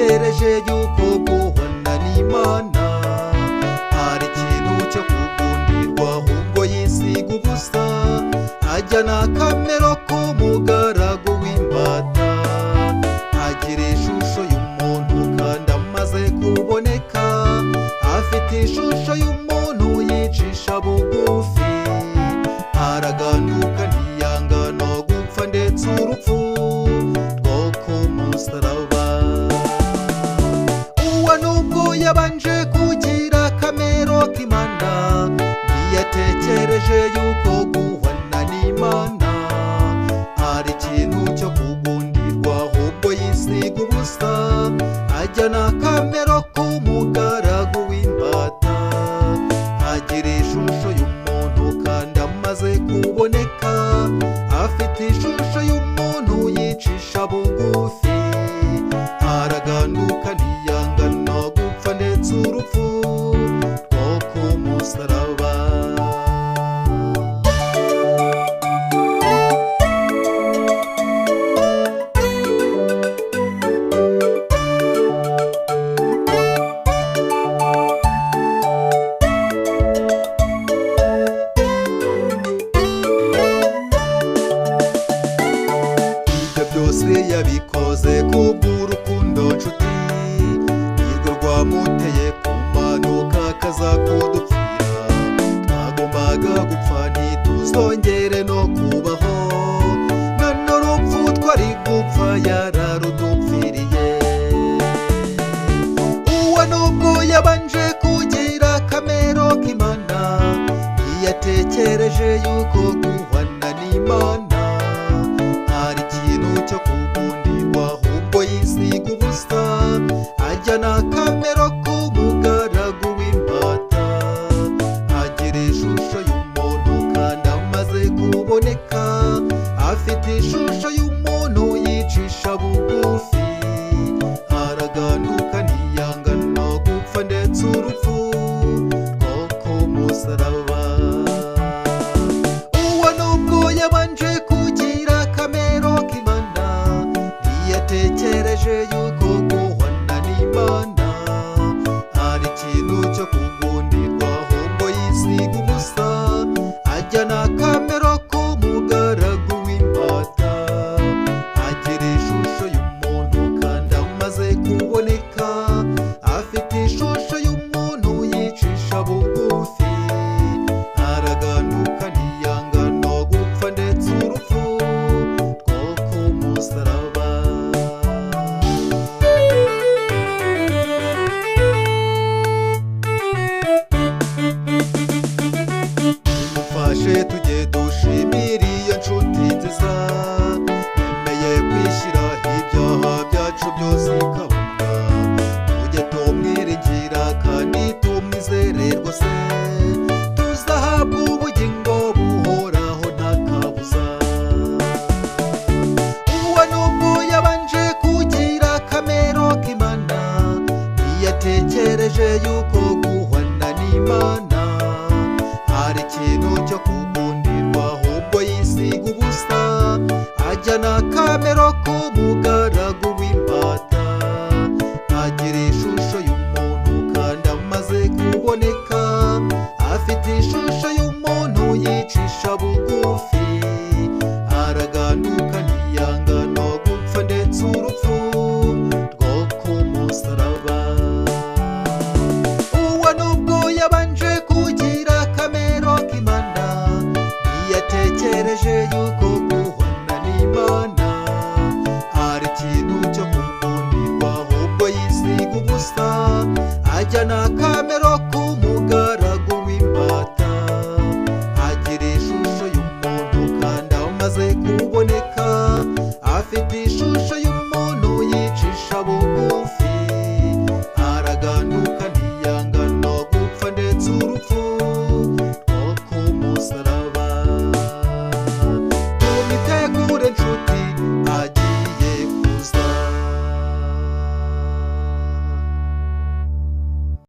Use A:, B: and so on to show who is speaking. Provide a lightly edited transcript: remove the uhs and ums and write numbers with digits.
A: yatekereje yuko guhwana n'Imana ari ikintu cyo kugundirwa, ahubwo yisiga ubusa ajyana akamero k'umugaragu w'imbata, agira ishusho y'umuntu kandi amaze kuboneka afite ishusho y'umuntu yicisha bugufi, araganduka ntiyanga no gupfa ndetse urupfu rwo ku musaraba. Uwo nubwo yabanje kugira akamero k'Imana ntiyatekereje yuko guhwana n'Imana ari ikintu cyo kugundirwa, ahubwo yisiga ubusa ajyana akamero k'umugaragu w'imbata, agira ishusho y'umuntu kandi amaze kuboneka afite ishusho y'umuntu yicisha bugufi, araganduka ntiyanga no gupfa ndetse urupfu rwo ku musaraba. Byose yabikoze kubw'urukundo nshuti, nirwo rwamuteye kumanuka akaza kudupfira. Twagombaga gupfa ntituzongere no kubaho, none urupfu twari gupfa yararudupfiriye. Uwo nubwo yabanje kugira akamero k'Imana ntiyatekereje yuko guhwana n'Imana ari ikintu cyo kugundirwa, ahubwo yisiga ubusa ajyana akamero k'umugaragu w'imbata, agira ishusho y'umuntu kandi amaze kuboneka afite ishusho y'umuntu yicisha bugufi, araganduka ntiyanga no gupfa ndetse urupfu rwo ku musaraba. Uwo nubwo yabanje kugira akamero k'Imana ntiyatekereje yuko guhwana n'Imana ari ikintu cyo kugundirwa, ahubwo yisiga ubusa ajyana akamero k'umugaragu w'imbata, agira ishusho y'umuntu kandi amaze kuboneka afite ishusho y'umuntu yicisha bugufi, araganduka ntiyanga no gupfa ndetse urupfu rwo ku musaraba. Nimufashe tujye dushimira iyo nshuti nziza yemeye kwishyiraho ibyaha byacu byose